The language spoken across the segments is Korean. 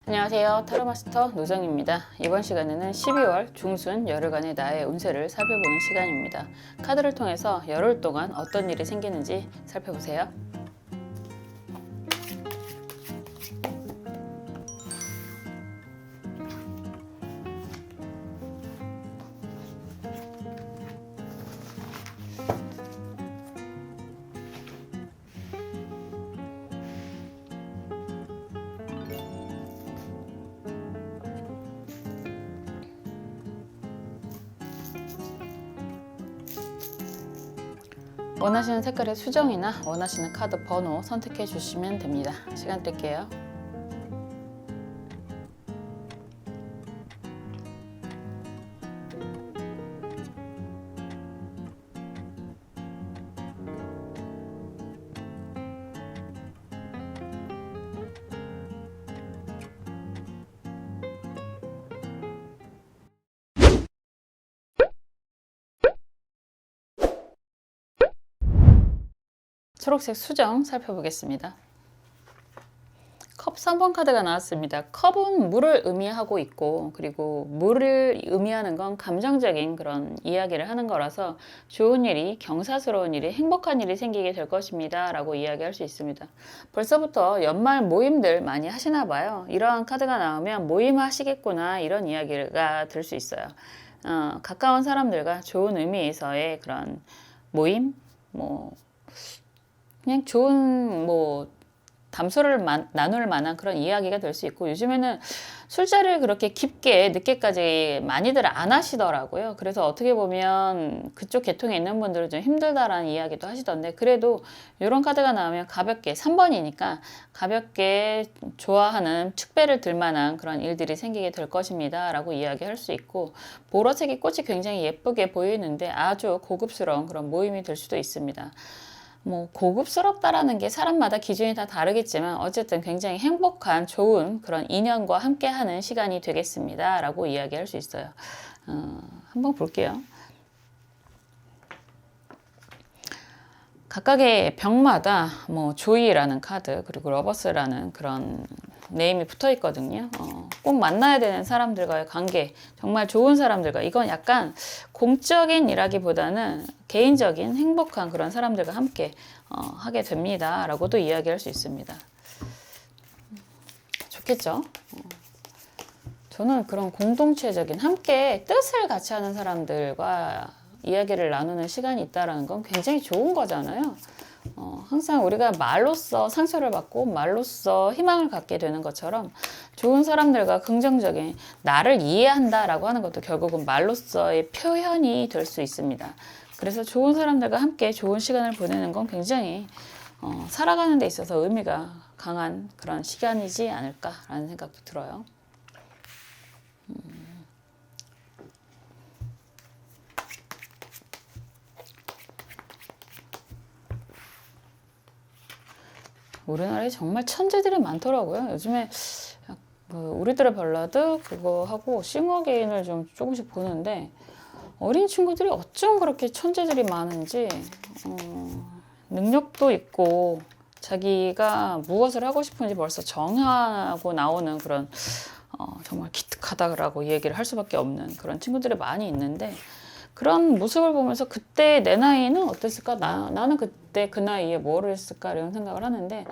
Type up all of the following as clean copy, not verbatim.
안녕하세요. 타로마스터 노정입니다. 이번 시간에는 12월 중순 열흘간의 나의 운세를 살펴보는 시간입니다. 카드를 통해서 열흘 동안 어떤 일이 생기는지 살펴보세요. 원하시는 색깔의 수정이나 원하시는 카드 번호 선택해 주시면 됩니다. 시간 뜰게요. 초록색 수정 살펴보겠습니다. 컵 3번 카드가 나왔습니다. 컵은 물을 의미하고 있고, 그리고 물을 의미하는 건 감정적인 그런 이야기를 하는 거라서 좋은 일이, 경사스러운 일이, 행복한 일이 생기게 될 것입니다 라고 이야기할 수 있습니다. 벌써부터 연말 모임들 많이 하시나 봐요. 이러한 카드가 나오면 모임 하시겠구나 이런 이야기가 들 수 있어요. 가까운 사람들과 좋은 의미에서의 그런 모임, 그냥 좋은 담소를 나눌 만한 그런 이야기가 될 수 있고, 요즘에는 술자리를 그렇게 깊게 늦게까지 많이들 안 하시더라고요. 그래서 어떻게 보면 그쪽 계통에 있는 분들은 좀 힘들다라는 이야기도 하시던데, 그래도 이런 카드가 나오면 가볍게 3번이니까 가볍게 좋아하는 축배를 들 만한 그런 일들이 생기게 될 것입니다 라고 이야기할 수 있고, 보라색이 꽃이 굉장히 예쁘게 보이는데 아주 고급스러운 그런 모임이 될 수도 있습니다. 고급스럽다라는 게 사람마다 기준이 다 다르겠지만 어쨌든 굉장히 행복한 좋은 그런 인연과 함께하는 시간이 되겠습니다 라고 이야기할 수 있어요. 한번 볼게요. 각각의 벽마다 조이라는 카드, 그리고 러버스라는 그런 네임이 붙어 있거든요. 꼭 만나야 되는 사람들과의 관계, 정말 좋은 사람들과, 이건 약간 공적인 일하기보다는 개인적인 행복한 그런 사람들과 함께 하게 됩니다 라고도 이야기할 수 있습니다. 좋겠죠? 저는 그런 공동체적인 함께 뜻을 같이 하는 사람들과 이야기를 나누는 시간이 있다는 건 굉장히 좋은 거잖아요. 항상 우리가 말로써 상처를 받고 말로써 희망을 갖게 되는 것처럼 좋은 사람들과 긍정적인 나를 이해한다라고 하는 것도 결국은 말로써의 표현이 될 수 있습니다. 그래서 좋은 사람들과 함께 좋은 시간을 보내는 건 굉장히 살아가는 데 있어서 의미가 강한 그런 시간이지 않을까라는 생각도 들어요. 우리나라에 정말 천재들이 많더라고요. 요즘에 우리들의 발라드 그거 하고 싱어게인을 좀 조금씩 보는데, 어린 친구들이 어쩜 그렇게 천재들이 많은지, 능력도 있고 자기가 무엇을 하고 싶은지 벌써 정하고 나오는 그런 정말 기특하다라고 얘기를 할 수밖에 없는 그런 친구들이 많이 있는데, 그런 모습을 보면서 그때 내 나이는 어땠을까? 나는 그때 그 나이에 뭘 했을까? 이런 생각을 하는데,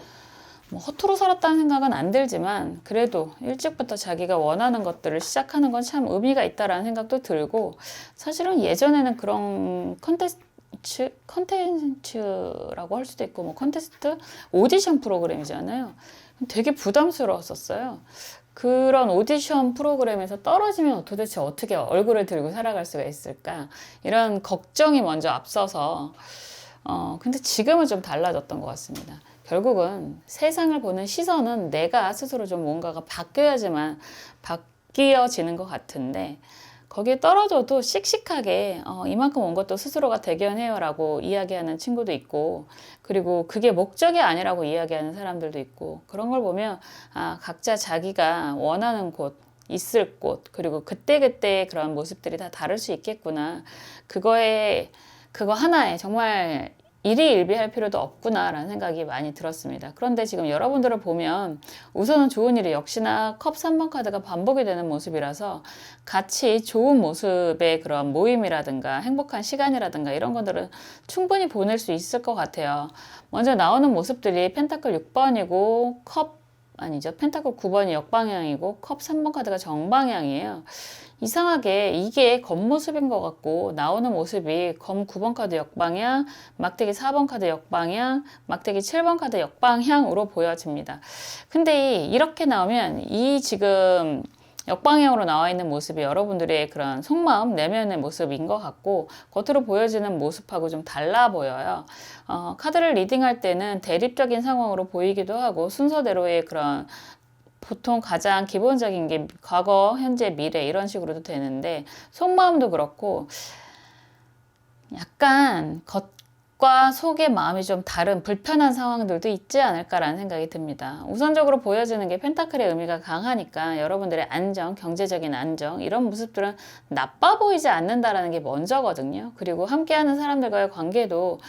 허투루 살았다는 생각은 안 들지만 그래도 일찍부터 자기가 원하는 것들을 시작하는 건 참 의미가 있다라는 생각도 들고, 사실은 예전에는 그런 컨텐츠라고 할 수도 있고 컨테스트 오디션 프로그램이잖아요. 되게 부담스러웠었어요. 그런 오디션 프로그램에서 떨어지면 도대체 어떻게 얼굴을 들고 살아갈 수가 있을까? 이런 걱정이 먼저 앞서서 근데 지금은 좀 달라졌던 것 같습니다. 결국은 세상을 보는 시선은 내가 스스로 좀 뭔가가 바뀌어야지만 바뀌어지는 것 같은데, 거기에 떨어져도 씩씩하게 이만큼 온 것도 스스로가 대견해요 라고 이야기하는 친구도 있고, 그리고 그게 목적이 아니라고 이야기하는 사람들도 있고, 그런 걸 보면 각자 자기가 원하는 곳, 있을 곳, 그리고 그때그때 그런 모습들이 다 다를 수 있겠구나. 그거 하나에 정말 일희일비할 필요도 없구나라는 생각이 많이 들었습니다. 그런데 지금 여러분들을 보면 우선은 좋은 일이 역시나 컵 3번 카드가 반복이 되는 모습이라서 같이 좋은 모습의 그런 모임이라든가 행복한 시간이라든가 이런 것들은 충분히 보낼 수 있을 것 같아요. 먼저 나오는 모습들이 펜타클 6번이고 펜타클 9번이 역방향이고 컵 3번 카드가 정방향이에요. 이상하게 이게 겉모습인 것 같고 나오는 모습이 검 9번 카드 역방향, 막대기 4번 카드 역방향, 막대기 7번 카드 역방향으로 보여집니다. 근데 이렇게 나오면 이 지금 역방향으로 나와 있는 모습이 여러분들의 그런 속마음, 내면의 모습인 것 같고 겉으로 보여지는 모습하고 좀 달라 보여요. 카드를 리딩할 때는 대립적인 상황으로 보이기도 하고 순서대로의 그런 보통 가장 기본적인 게 과거, 현재, 미래 이런 식으로도 되는데 속마음도 그렇고 약간 겉과 속의 마음이 좀 다른 불편한 상황들도 있지 않을까라는 생각이 듭니다. 우선적으로 보여지는 게 펜타클의 의미가 강하니까 여러분들의 안정, 경제적인 안정 이런 모습들은 나빠 보이지 않는다라는 게 먼저거든요. 그리고 함께하는 사람들과의 관계도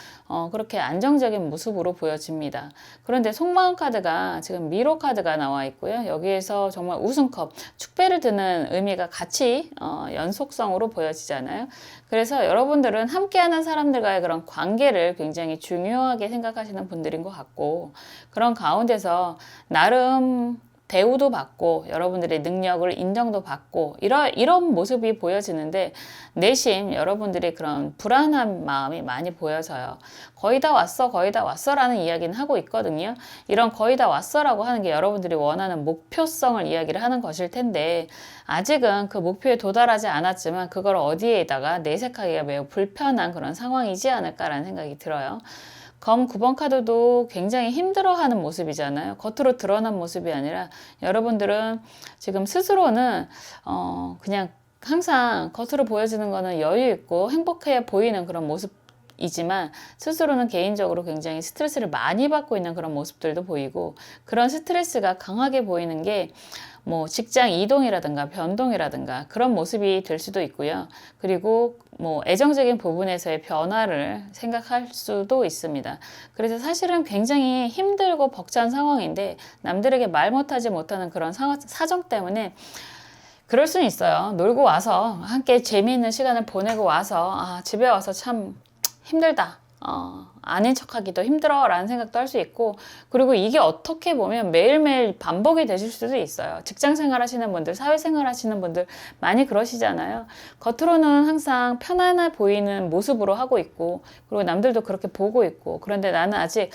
그렇게 안정적인 모습으로 보여집니다. 그런데 속마음 카드가 지금 미로 카드가 나와 있고요. 여기에서 정말 우승컵, 축배를 드는 의미가 같이 연속성으로 보여지잖아요. 그래서 여러분들은 함께하는 사람들과의 그런 관계를 굉장히 중요하게 생각하시는 분들인 것 같고 그런 가운데서 나름 대우도 받고 여러분들의 능력을 인정도 받고 이런 모습이 보여지는데 내심 여러분들의 그런 불안한 마음이 많이 보여져요. 거의 다 왔어, 거의 다 왔어 라는 이야기는 하고 있거든요. 이런 거의 다 왔어 라고 하는 게 여러분들이 원하는 목표성을 이야기를 하는 것일 텐데 아직은 그 목표에 도달하지 않았지만 그걸 어디에다가 내색하기가 매우 불편한 그런 상황이지 않을까라는 생각이 들어요. 검 9번 카드도 굉장히 힘들어하는 모습이잖아요. 겉으로 드러난 모습이 아니라 여러분들은 지금 스스로는 그냥 항상 겉으로 보여지는 거는 여유 있고 행복해 보이는 그런 모습이지만 스스로는 개인적으로 굉장히 스트레스를 많이 받고 있는 그런 모습들도 보이고 그런 스트레스가 강하게 보이는 게 뭐 직장 이동이라든가 변동이라든가 그런 모습이 될 수도 있고요. 그리고 뭐 애정적인 부분에서의 변화를 생각할 수도 있습니다. 그래서 사실은 굉장히 힘들고 벅찬 상황인데 남들에게 말 못하는 그런 사정 때문에 그럴 수는 있어요. 놀고 와서 함께 재미있는 시간을 보내고 와서 집에 와서 참 힘들다. 아닌 척하기도 힘들어 라는 생각도 할 수 있고 그리고 이게 어떻게 보면 매일매일 반복이 되실 수도 있어요. 직장생활 하시는 분들, 사회생활 하시는 분들 많이 그러시잖아요. 겉으로는 항상 편안해 보이는 모습으로 하고 있고 그리고 남들도 그렇게 보고 있고 그런데 나는 아직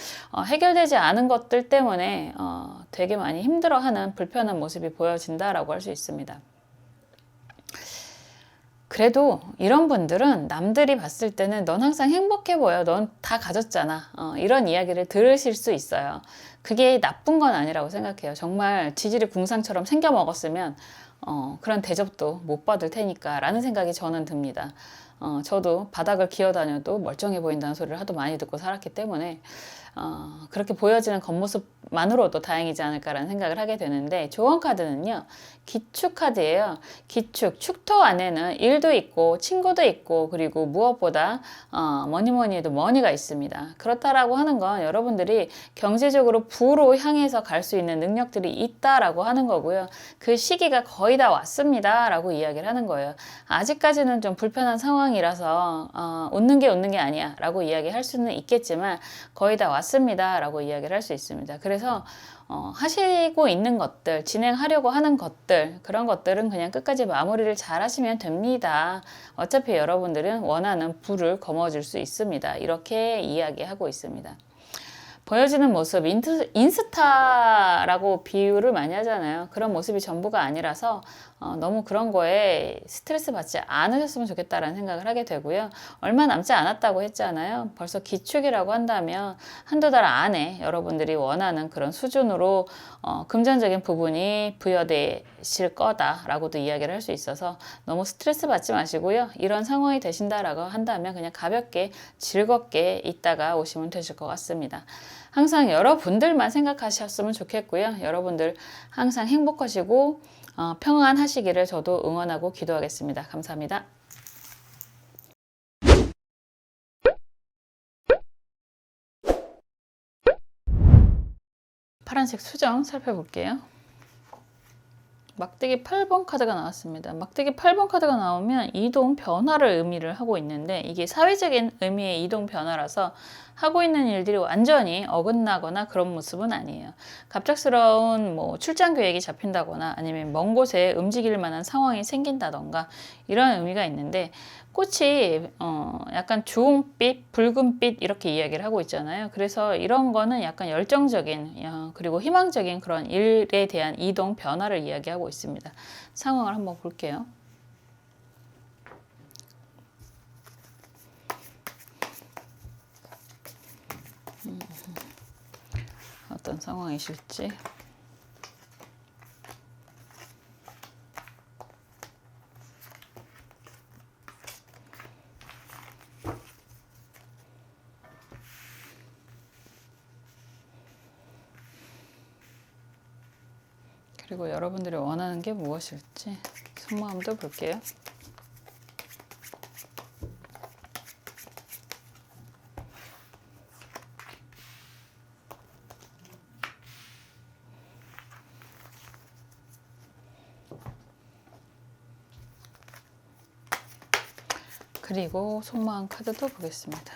해결되지 않은 것들 때문에 되게 많이 힘들어하는 불편한 모습이 보여진다라고 할 수 있습니다. 그래도 이런 분들은 남들이 봤을 때는 넌 항상 행복해 보여. 넌 다 가졌잖아. 이런 이야기를 들으실 수 있어요. 그게 나쁜 건 아니라고 생각해요. 정말 지질이 궁상처럼 생겨 먹었으면 그런 대접도 못 받을 테니까 라는 생각이 저는 듭니다. 저도 바닥을 기어다녀도 멀쩡해 보인다는 소리를 하도 많이 듣고 살았기 때문에 그렇게 보여지는 겉모습만으로도 다행이지 않을까라는 생각을 하게 되는데 조언 카드는요. 기축 카드예요. 기축, 축토 안에는 일도 있고 친구도 있고 그리고 무엇보다 뭐니 해도 머니가 있습니다. 그렇다라고 하는 건 여러분들이 경제적으로 부로 향해서 갈 수 있는 능력들이 있다라고 하는 거고요. 그 시기가 거의 다 왔습니다 라고 이야기를 하는 거예요. 아직까지는 좀 불편한 상황이라서 웃는 게 아니야 라고 이야기할 수는 있겠지만 거의 다 왔습니다 라고 이야기를 할 수 있습니다. 그래서 하시고 있는 것들, 진행하려고 하는 것들, 그런 것들은 그냥 끝까지 마무리를 잘 하시면 됩니다. 어차피 여러분들은 원하는 부를 거머쥘 수 있습니다. 이렇게 이야기하고 있습니다. 보여지는 모습, 인스타라고 비유를 많이 하잖아요. 그런 모습이 전부가 아니라서 너무 그런 거에 스트레스 받지 않으셨으면 좋겠다라는 생각을 하게 되고요. 얼마 남지 않았다고 했잖아요. 벌써 기축이라고 한다면 한두 달 안에 여러분들이 원하는 그런 수준으로 금전적인 부분이 부여되실 거다라고도 이야기를 할 수 있어서 너무 스트레스 받지 마시고요. 이런 상황이 되신다라고 한다면 그냥 가볍게 즐겁게 있다가 오시면 되실 것 같습니다. 항상 여러분들만 생각하셨으면 좋겠고요. 여러분들 항상 행복하시고 평안하시기를 저도 응원하고 기도하겠습니다. 감사합니다. 파란색 수정 살펴볼게요. 막대기 8번 카드가 나왔습니다. 막대기 8번 카드가 나오면 이동 변화를 의미를 하고 있는데 이게 사회적인 의미의 이동 변화라서 하고 있는 일들이 완전히 어긋나거나 그런 모습은 아니에요. 갑작스러운 뭐 출장 계획이 잡힌다거나 아니면 먼 곳에 움직일 만한 상황이 생긴다던가 이런 의미가 있는데 꽃이 약간 주홍빛, 붉은빛 이렇게 이야기를 하고 있잖아요. 그래서 이런 거는 약간 열정적인 그리고 희망적인 그런 일에 대한 이동 변화를 이야기하고 있습니다. 상황을 한번 볼게요. 어떤 상황이실지. 그리고 여러분들이 원하는 게 무엇일지 속마음도 볼게요. 그리고 속마음 카드도 보겠습니다.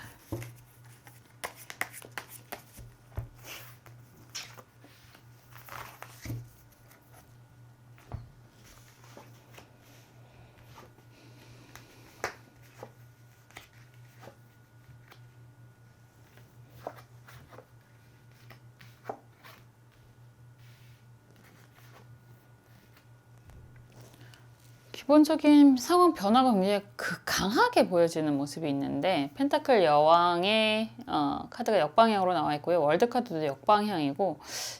기본적인 상황 변화가 굉장히 강하게 보여지는 모습이 있는데 펜타클 여왕의 카드가 역방향으로 나와 있고요. 월드 카드도 역방향이고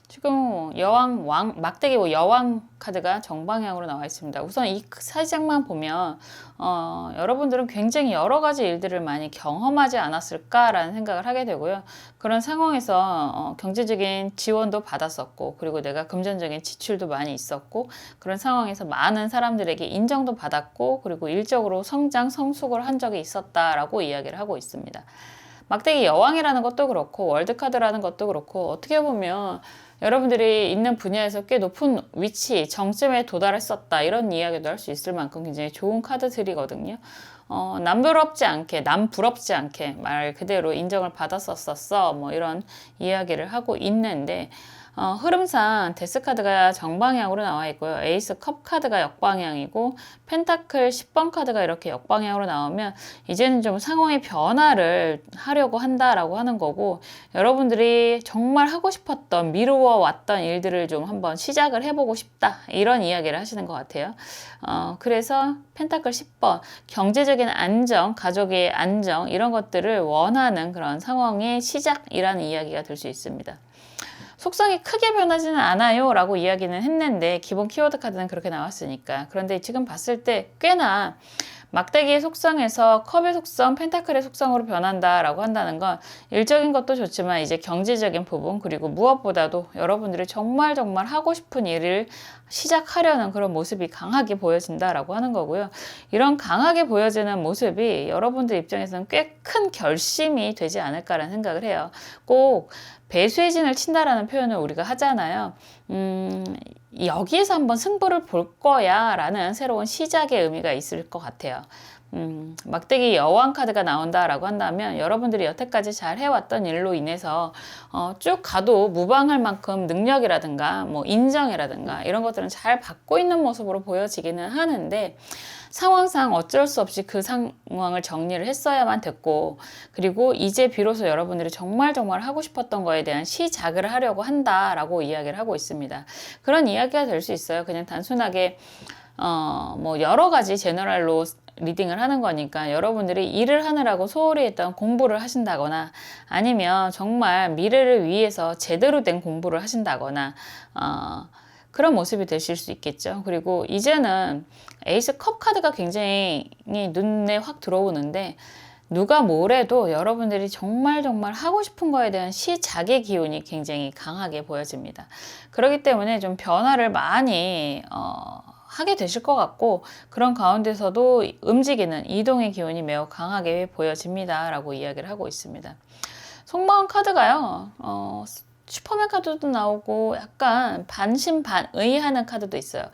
지금 여왕 막대기 여왕 카드가 정방향으로 나와 있습니다. 우선 이 사장만 보면 여러분들은 굉장히 여러 가지 일들을 많이 경험하지 않았을까라는 생각을 하게 되고요. 그런 상황에서 경제적인 지원도 받았었고 그리고 내가 금전적인 지출도 많이 있었고 그런 상황에서 많은 사람들에게 인정도 받았고 그리고 일적으로 성장, 성숙을 한 적이 있었다라고 이야기를 하고 있습니다. 막대기 여왕이라는 것도 그렇고 월드카드라는 것도 그렇고 어떻게 보면 여러분들이 있는 분야에서 꽤 높은 위치, 정점에 도달했었다 이런 이야기도 할 수 있을 만큼 굉장히 좋은 카드들이거든요. 남부럽지 않게 말 그대로 인정을 받았었어 뭐 이런 이야기를 하고 있는데 흐름상 데스 카드가 정방향으로 나와 있고요. 에이스 컵 카드가 역방향이고 펜타클 10번 카드가 이렇게 역방향으로 나오면 이제는 좀 상황의 변화를 하려고 한다라고 하는 거고 여러분들이 정말 하고 싶었던 미루어 왔던 일들을 좀 한번 시작을 해보고 싶다 이런 이야기를 하시는 것 같아요. 그래서 펜타클 10번 경제적인 안정, 가족의 안정 이런 것들을 원하는 그런 상황의 시작이라는 이야기가 될 수 있습니다. 속성이 크게 변하지는 않아요 라고 이야기는 했는데 기본 키워드 카드는 그렇게 나왔으니까 그런데 지금 봤을 때 꽤나 막대기의 속성에서 컵의 속성, 펜타클의 속성으로 변한다 라고 한다는 건 일적인 것도 좋지만 이제 경제적인 부분 그리고 무엇보다도 여러분들이 정말 하고 싶은 일을 시작하려는 그런 모습이 강하게 보여진다라고 하는 거고요. 이런 강하게 보여지는 모습이 여러분들 입장에서는 꽤 큰 결심이 되지 않을까라는 생각을 해요. 꼭 배수의 진을 친다라는 표현을 우리가 하잖아요. 여기에서 한번 승부를 볼 거야 라는 새로운 시작의 의미가 있을 것 같아요. 막대기 여왕 카드가 나온다라고 한다면 여러분들이 여태까지 잘 해왔던 일로 인해서 쭉 가도 무방할 만큼 능력이라든가 뭐 인정이라든가 이런 것들은 잘 받고 있는 모습으로 보여지기는 하는데 상황상 어쩔 수 없이 그 상황을 정리를 했어야만 됐고 그리고 이제 비로소 여러분들이 정말 하고 싶었던 거에 대한 시작을 하려고 한다라고 이야기를 하고 있습니다. 그런 이야기가 될 수 있어요. 그냥 단순하게 뭐 여러 가지 제너럴로 리딩을 하는 거니까 여러분들이 일을 하느라고 소홀히 했던 공부를 하신다거나 아니면 정말 미래를 위해서 제대로 된 공부를 하신다거나 그런 모습이 되실 수 있겠죠. 그리고 이제는 에이스 컵 카드가 굉장히 눈에 확 들어오는데 누가 뭐래도 여러분들이 정말 하고 싶은 거에 대한 시작의 기운이 굉장히 강하게 보여집니다. 그렇기 때문에 좀 변화를 많이 하게 되실 것 같고 그런 가운데서도 움직이는 이동의 기운이 매우 강하게 보여집니다 라고 이야기를 하고 있습니다. 속마음 카드가요 슈퍼맨 카드도 나오고 약간 반신반의하는 카드도 있어요.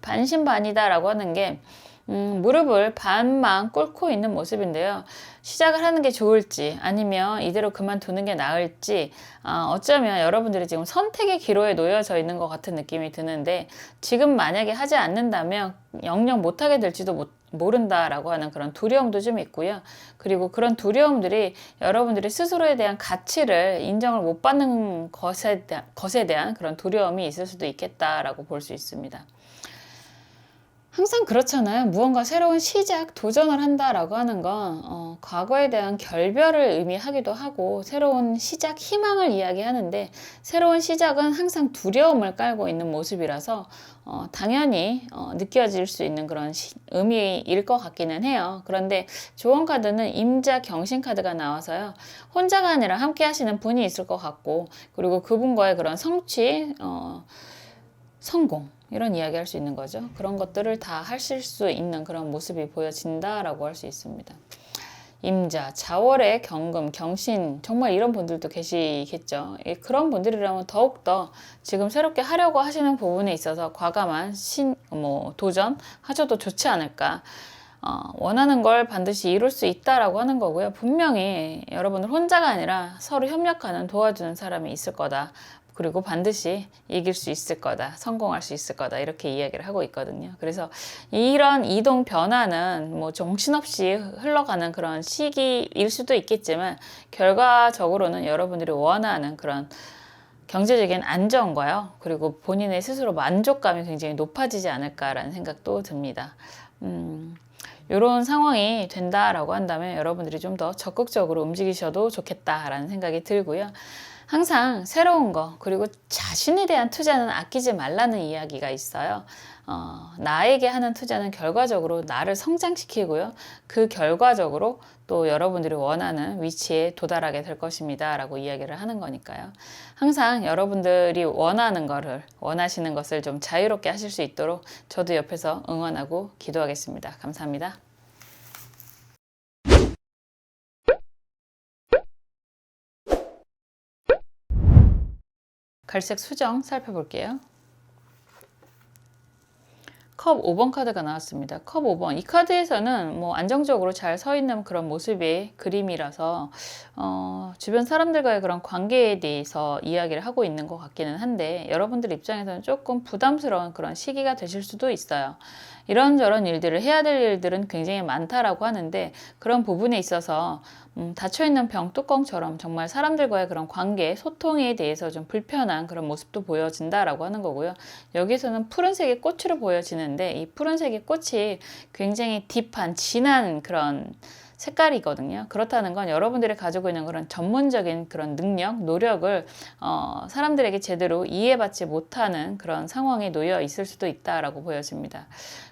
반신반이다라고 하는 게 무릎을 반만 꿇고 있는 모습인데요. 시작을 하는 게 좋을지 아니면 이대로 그만두는 게 나을지 어쩌면 여러분들이 지금 선택의 기로에 놓여져 있는 것 같은 느낌이 드는데 지금 만약에 하지 않는다면 영영 못하게 될지도 모른다라고 하는 그런 두려움도 좀 있고요. 그리고 그런 두려움들이 여러분들이 스스로에 대한 가치를 인정을 못 받는 것에 대한 그런 두려움이 있을 수도 있겠다라고 볼 수 있습니다. 항상 그렇잖아요. 무언가 새로운 시작, 도전을 한다라고 하는 건 과거에 대한 결별을 의미하기도 하고 새로운 시작, 희망을 이야기하는데 새로운 시작은 항상 두려움을 깔고 있는 모습이라서 당연히 느껴질 수 있는 그런 의미일 것 같기는 해요. 그런데 조언 카드는 임자 경신 카드가 나와서요. 혼자가 아니라 함께 하시는 분이 있을 것 같고 그리고 그분과의 그런 성취, 성공 이런 이야기 할 수 있는 거죠. 그런 것들을 다 하실 수 있는 그런 모습이 보여진다라고 할 수 있습니다. 임자, 자월의 경금, 경신 정말 이런 분들도 계시겠죠. 그런 분들이라면 더욱더 지금 새롭게 하려고 하시는 부분에 있어서 과감한 도전 하셔도 좋지 않을까. 원하는 걸 반드시 이룰 수 있다라고 하는 거고요. 분명히 여러분들 혼자가 아니라 서로 협력하는 도와주는 사람이 있을 거다. 그리고 반드시 이길 수 있을 거다. 성공할 수 있을 거다. 이렇게 이야기를 하고 있거든요. 그래서 이런 이동 변화는 뭐 정신없이 흘러가는 그런 시기일 수도 있겠지만 결과적으로는 여러분들이 원하는 그런 경제적인 안정과요. 그리고 본인의 스스로 만족감이 굉장히 높아지지 않을까라는 생각도 듭니다. 이런 상황이 된다라고 한다면 여러분들이 좀 더 적극적으로 움직이셔도 좋겠다라는 생각이 들고요. 항상 새로운 거 그리고 자신에 대한 투자는 아끼지 말라는 이야기가 있어요. 나에게 하는 투자는 결과적으로 나를 성장시키고요. 그 결과적으로 또 여러분들이 원하는 위치에 도달하게 될 것입니다. 라고 이야기를 하는 거니까요. 항상 여러분들이 원하시는 것을 좀 자유롭게 하실 수 있도록 저도 옆에서 응원하고 기도하겠습니다. 감사합니다. 갈색 수정 살펴볼게요. 컵 5번 카드가 나왔습니다. 컵 5번. 이 카드에서는 뭐 안정적으로 잘 서 있는 그런 모습의 그림이라서 주변 사람들과의 그런 관계에 대해서 이야기를 하고 있는 것 같기는 한데 여러분들 입장에서는 조금 부담스러운 그런 시기가 되실 수도 있어요. 이런저런 일들을 해야 될 일들은 굉장히 많다라고 하는데 그런 부분에 있어서 닫혀있는 병뚜껑처럼 정말 사람들과의 그런 관계, 소통에 대해서 좀 불편한 그런 모습도 보여진다라고 하는 거고요. 여기서는 푸른색의 꽃으로 보여지는데 이 푸른색의 꽃이 굉장히 딥한, 진한 그런 색깔이거든요. 그렇다는 건 여러분들이 가지고 있는 그런 전문적인 그런 능력, 노력을 사람들에게 제대로 이해받지 못하는 그런 상황에 놓여 있을 수도 있다라고 보여집니다.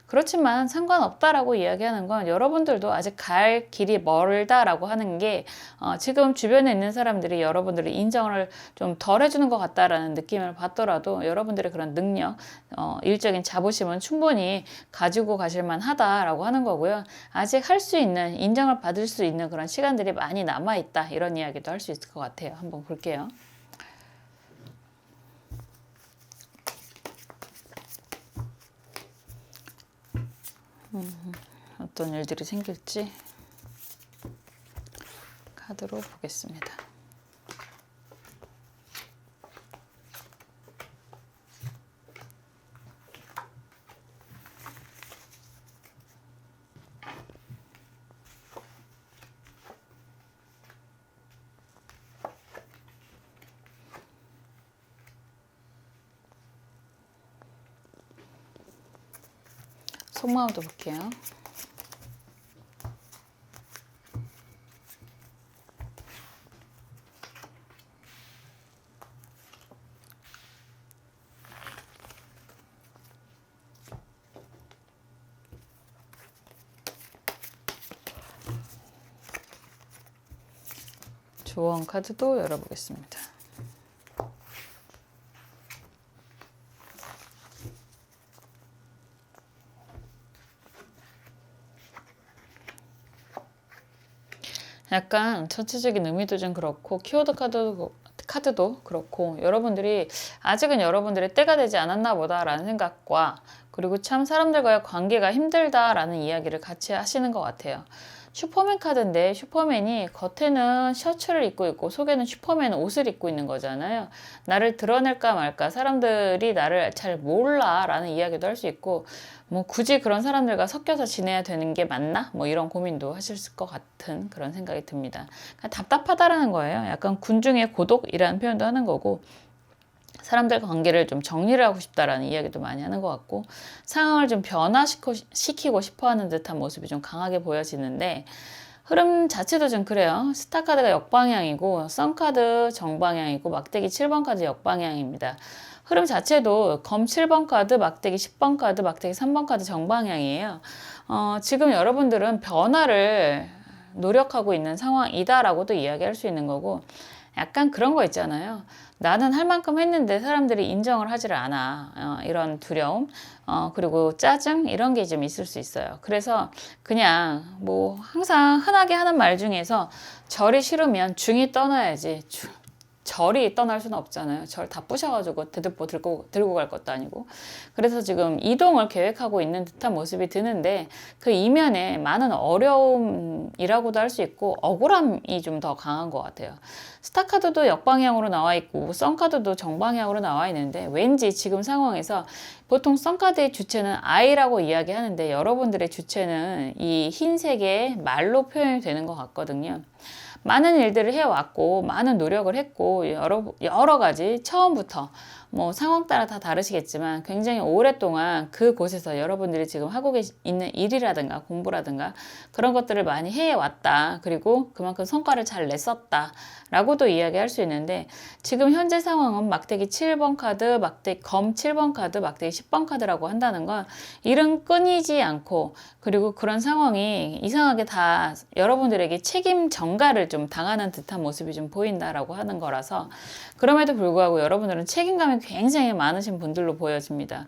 그렇지만 상관없다라고 이야기하는 건 여러분들도 아직 갈 길이 멀다라고 하는 게 지금 주변에 있는 사람들이 여러분들을 인정을 좀 덜 해주는 것 같다라는 느낌을 받더라도 여러분들의 그런 능력, 일적인 자부심은 충분히 가지고 가실 만하다라고 하는 거고요. 아직 할 수 있는, 인정을 받을 수 있는 그런 시간들이 많이 남아있다 이런 이야기도 할 수 있을 것 같아요. 한번 볼게요. 어떤 일들이 생길지 카드로 보겠습니다. 속마음도 볼게요. 조언 카드도 열어보겠습니다. 약간 전체적인 의미도 좀 그렇고 키워드 카드도 그렇고 여러분들이 아직은 여러분들의 때가 되지 않았나 보다라는 생각과 그리고 참 사람들과의 관계가 힘들다라는 이야기를 같이 하시는 것 같아요. 슈퍼맨 카드인데 슈퍼맨이 겉에는 셔츠를 입고 있고 속에는 슈퍼맨 옷을 입고 있는 거잖아요. 나를 드러낼까 말까 사람들이 나를 잘 몰라 라는 이야기도 할 수 있고 뭐 굳이 그런 사람들과 섞여서 지내야 되는 게 맞나? 뭐 이런 고민도 하실 것 같은 그런 생각이 듭니다. 그러니까 답답하다라는 거예요. 약간 군중의 고독이라는 표현도 하는 거고 사람들 관계를 좀 정리를 하고 싶다라는 이야기도 많이 하는 것 같고 상황을 좀 변화시키고 싶어 하는 듯한 모습이 좀 강하게 보여지는데 흐름 자체도 좀 그래요. 스타카드가 역방향이고 썬카드 정방향이고 막대기 7번 카드 역방향입니다. 흐름 자체도 검 7번 카드, 막대기 10번 카드, 막대기 3번 카드 정방향이에요. 지금 여러분들은 변화를 노력하고 있는 상황이다라고도 이야기할 수 있는 거고 약간 그런 거 있잖아요. 나는 할 만큼 했는데 사람들이 인정을 하지를 않아. 이런 두려움, 그리고 짜증 이런 게 좀 있을 수 있어요. 그래서 그냥 뭐 항상 흔하게 하는 말 중에서 절이 싫으면 중이 떠나야지. 절이 떠날 수는 없잖아요. 절 다 부셔가지고 대들보 들고 갈 것도 아니고. 그래서 지금 이동을 계획하고 있는 듯한 모습이 드는데 그 이면에 많은 어려움이라고도 할 수 있고 억울함이 좀 더 강한 것 같아요. 스타카드도 역방향으로 나와 있고 썬카드도 정방향으로 나와 있는데 왠지 지금 상황에서 보통 썬카드의 주체는 I라고 이야기하는데 여러분들의 주체는 이 흰색의 말로 표현이 되는 것 같거든요. 많은 일들을 해왔고 많은 노력을 했고 여러 가지 처음부터 뭐 상황 따라 다 다르시겠지만 굉장히 오랫동안 그곳에서 여러분들이 지금 하고 있는 일이라든가 공부라든가 그런 것들을 많이 해왔다. 그리고 그만큼 성과를 잘 냈었다. 라고도 이야기할 수 있는데 지금 현재 상황은 막대기 7번 카드, 검 7번 카드, 막대기 10번 카드라고 한다는 건 일은 끊이지 않고 그리고 그런 상황이 이상하게 다 여러분들에게 책임 전가를 좀 당하는 듯한 모습이 좀 보인다라고 하는 거라서 그럼에도 불구하고 여러분들은 책임감이 굉장히 많으신 분들로 보여집니다.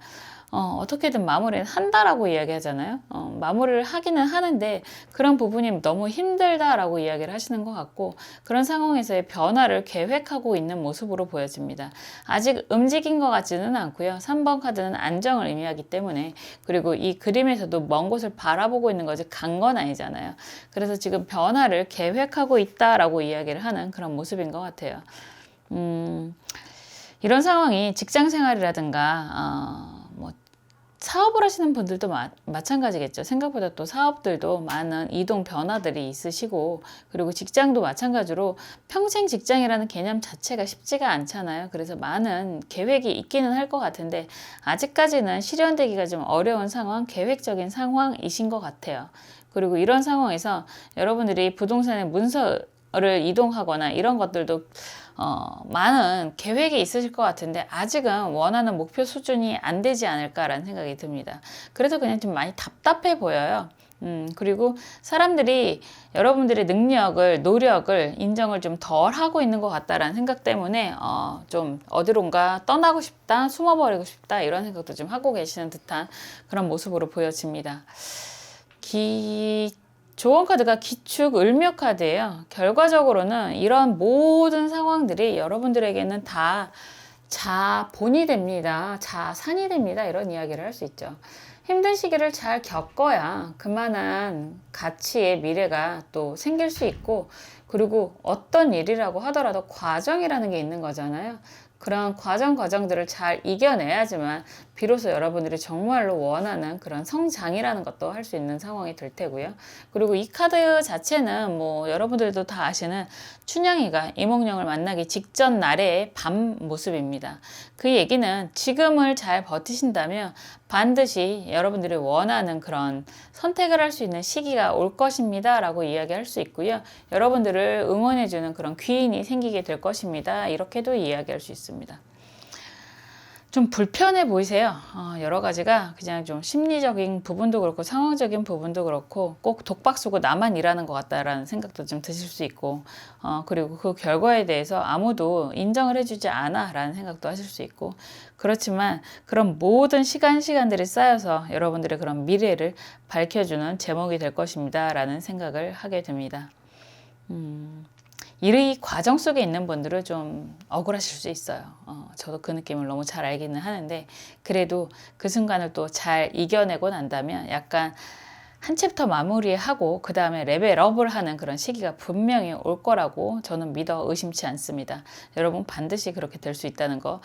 어떻게든 마무리를 한다라고 이야기하잖아요. 마무리를 하기는 하는데 그런 부분이 너무 힘들다라고 이야기를 하시는 것 같고 그런 상황에서의 변화를 계획하고 있는 모습으로 보여집니다. 아직 움직인 것 같지는 않고요. 3번 카드는 안정을 의미하기 때문에 그리고 이 그림에서도 먼 곳을 바라보고 있는 거지 간 건 아니잖아요. 그래서 지금 변화를 계획하고 있다라고 이야기를 하는 그런 모습인 것 같아요. 이런 상황이 직장 생활이라든가 뭐 사업을 하시는 분들도 마찬가지겠죠. 생각보다 또 사업들도 많은 이동 변화들이 있으시고 그리고 직장도 마찬가지로 평생 직장이라는 개념 자체가 쉽지가 않잖아요. 그래서 많은 계획이 있기는 할 것 같은데 아직까지는 실현되기가 좀 어려운 상황, 계획적인 상황이신 것 같아요. 그리고 이런 상황에서 여러분들이 부동산의 문서를 이동하거나 이런 것들도 많은 계획이 있으실 것 같은데 아직은 원하는 목표 수준이 안 되지 않을까라는 생각이 듭니다. 그래서 그냥 좀 많이 답답해 보여요. 그리고 사람들이 여러분들의 능력을, 노력을 인정을 좀 덜 하고 있는 것 같다라는 생각 때문에 좀 어디론가 떠나고 싶다, 숨어버리고 싶다 이런 생각도 좀 하고 계시는 듯한 그런 모습으로 보여집니다. 조언 카드가 기축 을묘 카드예요. 결과적으로는 이런 모든 상황들이 여러분들에게는 다 자본이 됩니다. 자산이 됩니다. 이런 이야기를 할 수 있죠. 힘든 시기를 잘 겪어야 그만한 가치의 미래가 또 생길 수 있고 그리고 어떤 일이라고 하더라도 과정이라는 게 있는 거잖아요. 그런 과정들을 잘 이겨내야지만 비로소 여러분들이 정말로 원하는 그런 성장이라는 것도 할 수 있는 상황이 될 테고요. 그리고 이 카드 자체는 뭐 여러분들도 다 아시는 춘향이가 이몽룡을 만나기 직전 날의 밤 모습입니다. 그 얘기는 지금을 잘 버티신다면 반드시 여러분들이 원하는 그런 선택을 할 수 있는 시기가 올 것입니다 라고 이야기할 수 있고요. 여러분들을 응원해주는 그런 귀인이 생기게 될 것입니다. 이렇게도 이야기할 수 있습니다. 좀 불편해 보이세요. 여러 가지가 그냥 좀 심리적인 부분도 그렇고 상황적인 부분도 그렇고 꼭 독박 쓰고 나만 일하는 것 같다라는 생각도 좀 드실 수 있고 그리고 그 결과에 대해서 아무도 인정을 해주지 않아 라는 생각도 하실 수 있고 그렇지만 그런 모든 시간들이 쌓여서 여러분들의 그런 미래를 밝혀주는 제목이 될 것입니다 라는 생각을 하게 됩니다. 이 과정 속에 있는 분들은 좀 억울하실 수 있어요. 저도 그 느낌을 너무 잘 알기는 하는데 그래도 그 순간을 또 잘 이겨내고 난다면 약간 한 챕터 마무리하고 그 다음에 레벨업을 하는 그런 시기가 분명히 올 거라고 저는 믿어 의심치 않습니다. 여러분 반드시 그렇게 될 수 있다는 거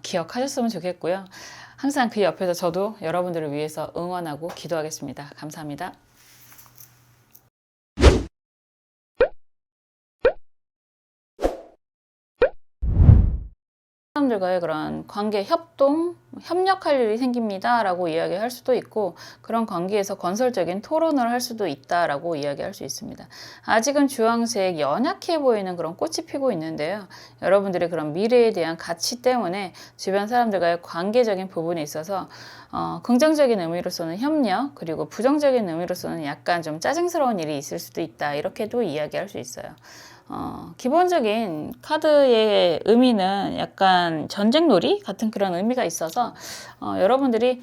기억하셨으면 좋겠고요. 항상 그 옆에서 저도 여러분들을 위해서 응원하고 기도하겠습니다. 감사합니다. 사람들과의 그런 관계 협동, 협력할 일이 생깁니다 라고 이야기할 수도 있고 그런 관계에서 건설적인 토론을 할 수도 있다라고 이야기할 수 있습니다. 아직은 주황색 연약해 보이는 그런 꽃이 피고 있는데요. 여러분들의 그런 미래에 대한 가치 때문에 주변 사람들과의 관계적인 부분에 있어서 긍정적인 의미로서는 협력 그리고 부정적인 의미로서는 약간 좀 짜증스러운 일이 있을 수도 있다 이렇게도 이야기할 수 있어요. 기본적인 카드의 의미는 약간 전쟁놀이 같은 그런 의미가 있어서 여러분들이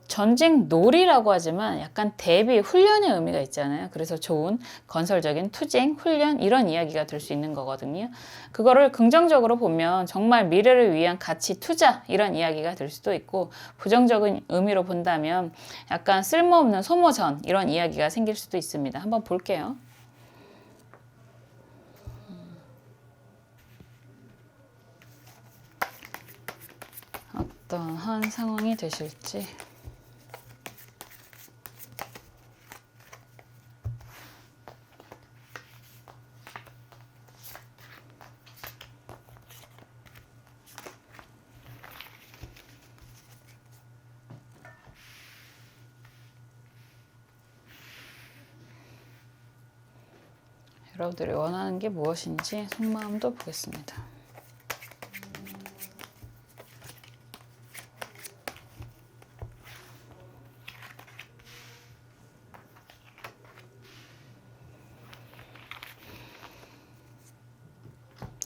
전쟁놀이라고 하지만 약간 대비 훈련의 의미가 있잖아요. 그래서 좋은 건설적인 투쟁, 훈련 이런 이야기가 될 수 있는 거거든요. 그거를 긍정적으로 보면 정말 미래를 위한 가치 투자 이런 이야기가 될 수도 있고 부정적인 의미로 본다면 약간 쓸모없는 소모전 이런 이야기가 생길 수도 있습니다. 한번 볼게요. 어떠한 상황이 되실지. 여러분들이 원하는 게 무엇인지 속마음도 보겠습니다.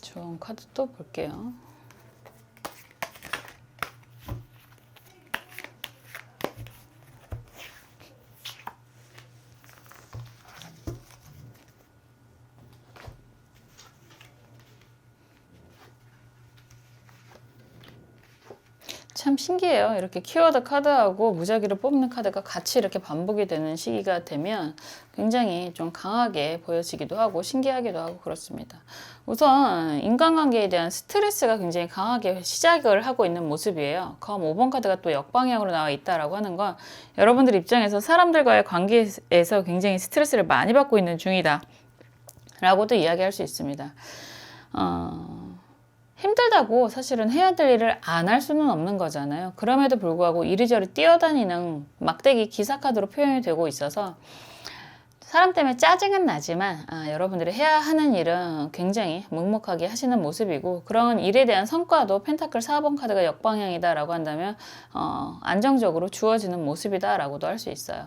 좋은 카드 또 볼게요. 참 신기해요. 이렇게 키워드 카드하고 무작위로 뽑는 카드가 같이 이렇게 반복이 되는 시기가 되면 굉장히 좀 강하게 보여지기도 하고 신기하기도 하고 그렇습니다. 우선 인간관계에 대한 스트레스가 굉장히 강하게 시작을 하고 있는 모습이에요. 검 5번 카드가 또 역방향으로 나와 있다라고 하는 건 여러분들 입장에서 사람들과의 관계에서 굉장히 스트레스를 많이 받고 있는 중이다 라고도 이야기할 수 있습니다. 힘들다고 사실은 해야 될 일을 안 할 수는 없는 거잖아요. 그럼에도 불구하고 이리저리 뛰어다니는 막대기 기사카드로 표현이 되고 있어서 사람 때문에 짜증은 나지만 여러분들이 해야 하는 일은 굉장히 묵묵하게 하시는 모습이고 그런 일에 대한 성과도 펜타클 4번 카드가 역방향이다라고 한다면 안정적으로 주어지는 모습이다라고도 할 수 있어요.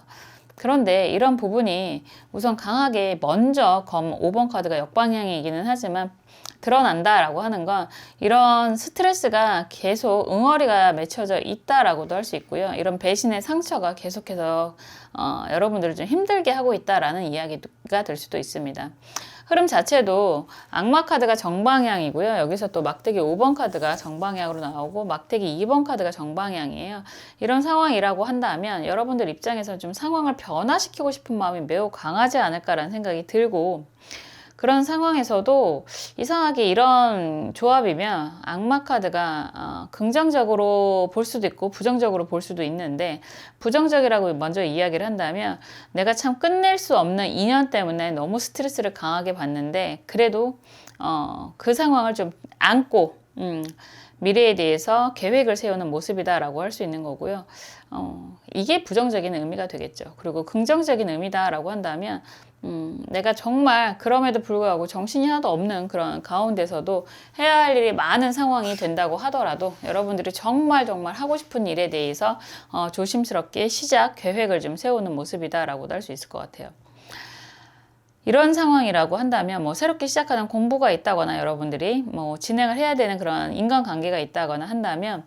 그런데 이런 부분이 우선 강하게 먼저 검 5번 카드가 역방향이기는 하지만 드러난다라고 하는 건 이런 스트레스가 계속 응어리가 맺혀져 있다라고도 할 수 있고요. 이런 배신의 상처가 계속해서 여러분들을 좀 힘들게 하고 있다라는 이야기가 될 수도 있습니다. 흐름 자체도 악마 카드가 정방향이고요. 여기서 또 막대기 5번 카드가 정방향으로 나오고 막대기 2번 카드가 정방향이에요. 이런 상황이라고 한다면 여러분들 입장에서 좀 상황을 변화시키고 싶은 마음이 매우 강하지 않을까라는 생각이 들고 그런 상황에서도 이상하게 이런 조합이면 악마 카드가 긍정적으로 볼 수도 있고 부정적으로 볼 수도 있는데 부정적이라고 먼저 이야기를 한다면 내가 참 끝낼 수 없는 인연 때문에 너무 스트레스를 강하게 받는데 그래도 그 상황을 좀 안고 미래에 대해서 계획을 세우는 모습이다라고 할 수 있는 거고요. 이게 부정적인 의미가 되겠죠. 그리고 긍정적인 의미다라고 한다면 내가 정말 그럼에도 불구하고 정신이 하나도 없는 그런 가운데서도 해야 할 일이 많은 상황이 된다고 하더라도 여러분들이 정말 하고 싶은 일에 대해서 조심스럽게 시작 계획을 좀 세우는 모습이다라고도 할 수 있을 것 같아요. 이런 상황이라고 한다면 뭐 새롭게 시작하는 공부가 있다거나 여러분들이 뭐 진행을 해야 되는 그런 인간관계가 있다거나 한다면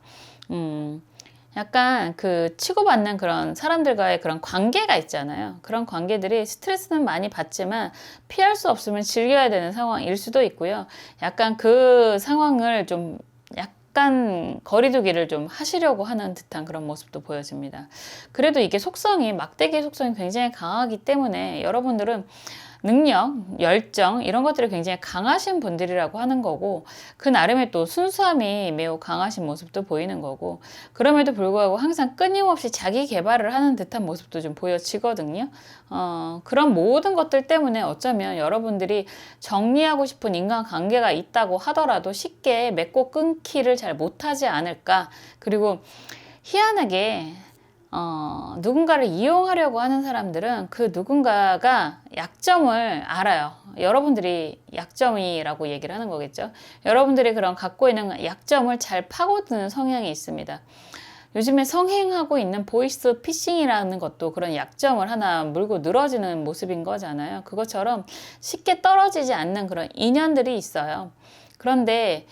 약간 그 치고받는 그런 사람들과의 그런 관계가 있잖아요. 그런 관계들이 스트레스는 많이 받지만 피할 수 없으면 즐겨야 되는 상황일 수도 있고요. 약간 그 상황을 좀 약간 거리두기를 좀 하시려고 하는 듯한 그런 모습도 보여집니다. 그래도 이게 속성이, 막대기의 속성이 굉장히 강하기 때문에 여러분들은 능력, 열정 이런 것들이 굉장히 강하신 분들이라고 하는 거고, 그 나름의 또 순수함이 매우 강하신 모습도 보이는 거고, 그럼에도 불구하고 항상 끊임없이 자기 개발을 하는 듯한 모습도 좀 보여지거든요. 그런 모든 것들 때문에 어쩌면 여러분들이 정리하고 싶은 인간관계가 있다고 하더라도 쉽게 맺고 끊기를 잘 못하지 않을까. 그리고 희한하게 누군가를 이용하려고 하는 사람들은 그 누군가가 약점을 알아요. 여러분들이 약점이라고 얘기를 하는 거겠죠. 여러분들이 그런 갖고 있는 약점을 잘 파고드는 성향이 있습니다. 요즘에 성행하고 있는 보이스 피싱이라는 것도 그런 약점을 하나 물고 늘어지는 모습인 거잖아요. 그것처럼 쉽게 떨어지지 않는 그런 인연들이 있어요. 그런데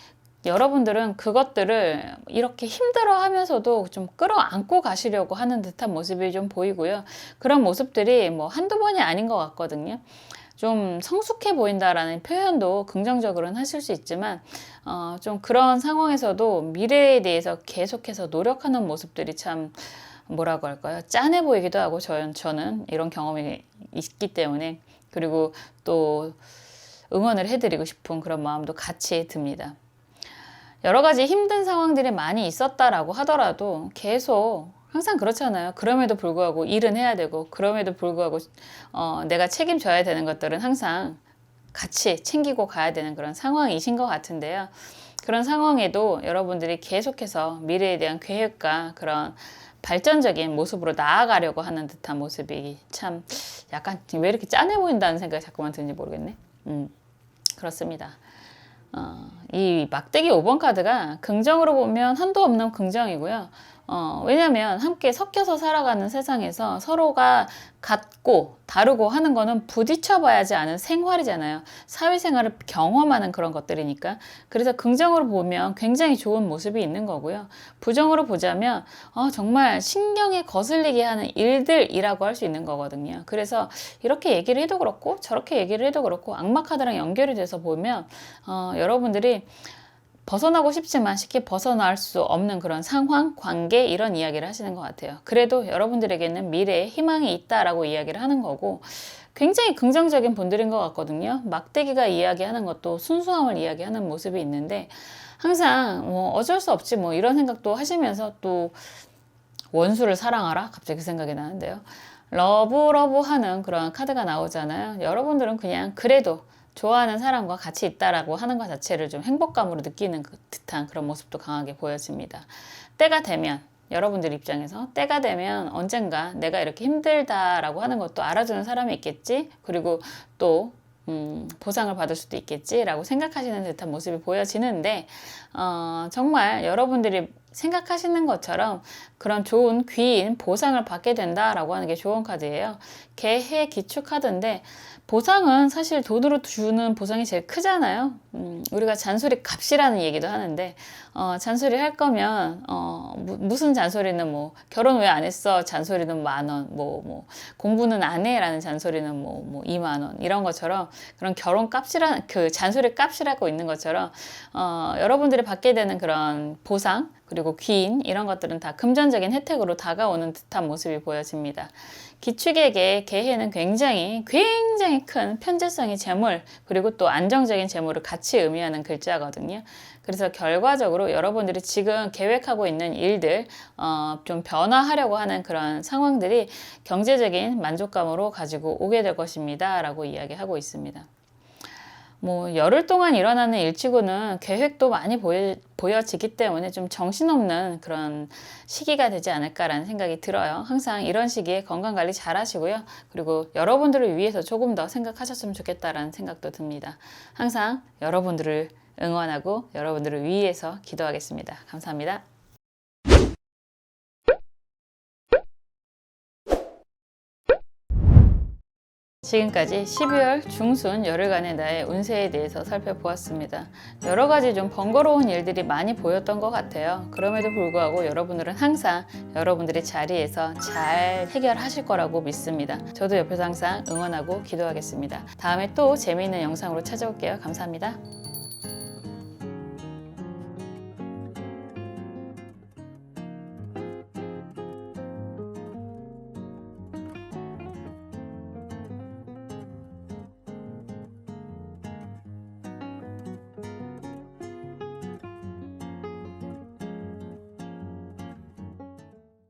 여러분들은 그것들을 이렇게 힘들어 하면서도 좀 끌어안고 가시려고 하는 듯한 모습이 좀 보이고요. 그런 모습들이 뭐 한두 번이 아닌 것 같거든요. 좀 성숙해 보인다라는 표현도 긍정적으로는 하실 수 있지만, 좀 그런 상황에서도 미래에 대해서 계속해서 노력하는 모습들이 참 뭐라고 할까요? 짠해 보이기도 하고, 저는 이런 경험이 있기 때문에, 그리고 또 응원을 해드리고 싶은 그런 마음도 같이 듭니다. 여러 가지 힘든 상황들이 많이 있었다라고 하더라도 계속 항상 그렇잖아요. 그럼에도 불구하고 일은 해야 되고, 그럼에도 불구하고 내가 책임져야 되는 것들은 항상 같이 챙기고 가야 되는 그런 상황이신 것 같은데요. 그런 상황에도 여러분들이 계속해서 미래에 대한 계획과 그런 발전적인 모습으로 나아가려고 하는 듯한 모습이 참 약간 왜 이렇게 짠해 보인다는 생각이 자꾸만 드는지 모르겠네. 그렇습니다. 이 막대기 5번 카드가 긍정으로 보면 한도 없는 긍정이고요. 왜냐면 함께 섞여서 살아가는 세상에서 서로가 같고 다르고 하는 거는 부딪혀 봐야지 아는 생활이잖아요. 사회생활을 경험하는 그런 것들이니까. 그래서 긍정으로 보면 굉장히 좋은 모습이 있는 거고요. 부정으로 보자면 정말 신경에 거슬리게 하는 일들이라고 할 수 있는 거거든요. 그래서 이렇게 얘기를 해도 그렇고 저렇게 얘기를 해도 그렇고 악마 카드랑 연결이 돼서 보면 여러분들이 벗어나고 싶지만 쉽게 벗어날 수 없는 그런 상황, 관계 이런 이야기를 하시는 것 같아요. 그래도 여러분들에게는 미래에 희망이 있다라고 이야기를 하는 거고, 굉장히 긍정적인 분들인 것 같거든요. 막대기가 이야기하는 것도 순수함을 이야기하는 모습이 있는데, 항상 뭐 어쩔 수 없지 뭐 이런 생각도 하시면서 또 원수를 사랑하라? 갑자기 그 생각이 나는데요. 러브 하는 그런 카드가 나오잖아요. 여러분들은 그냥 그래도 좋아하는 사람과 같이 있다라고 하는 것 자체를 좀 행복감으로 느끼는 듯한 그런 모습도 강하게 보여집니다. 때가 되면, 여러분들 입장에서 때가 되면 언젠가 내가 이렇게 힘들다라고 하는 것도 알아주는 사람이 있겠지. 그리고 또 보상을 받을 수도 있겠지라고 생각하시는 듯한 모습이 보여지는데, 정말 여러분들이 생각하시는 것처럼 그런 좋은 귀인 보상을 받게 된다라고 하는 게 좋은 카드예요. 개해 기축 카드인데, 보상은 사실 돈으로 주는 보상이 제일 크잖아요. 우리가 잔소리 값이라는 얘기도 하는데, 잔소리 할 거면, 무슨 잔소리는 뭐, 결혼 왜 안 했어? 잔소리는 10,000원, 공부는 안 해? 라는 잔소리는 20,000원. 이런 것처럼, 그런 결혼 값이라는, 그 잔소리 값이라고 있는 것처럼, 여러분들이 받게 되는 그런 보상, 그리고 귀인, 이런 것들은 다 금전적인 혜택으로 다가오는 듯한 모습이 보여집니다. 기축에게 개해는 굉장히 큰 편재성의 재물, 그리고 또 안정적인 재물을 같이 의미하는 글자거든요. 그래서 결과적으로 여러분들이 지금 계획하고 있는 일들, 좀 변화하려고 하는 그런 상황들이 경제적인 만족감으로 가지고 오게 될 것입니다. 라고 이야기하고 있습니다. 열흘 동안 일어나는 일치고는 계획도 많이 보여지기 때문에 좀 정신없는 그런 시기가 되지 않을까라는 생각이 들어요. 항상 이런 시기에 건강관리 잘 하시고요. 그리고 여러분들을 위해서 조금 더 생각하셨으면 좋겠다라는 생각도 듭니다. 항상 여러분들을 응원하고 여러분들을 위해서 기도하겠습니다. 감사합니다. 지금까지 12월 중순 열흘간의 나의 운세에 대해서 살펴보았습니다. 여러 가지 좀 번거로운 일들이 많이 보였던 것 같아요. 그럼에도 불구하고 여러분들은 항상 여러분들의 자리에서 잘 해결하실 거라고 믿습니다. 저도 옆에서 항상 응원하고 기도하겠습니다. 다음에 또 재미있는 영상으로 찾아올게요. 감사합니다.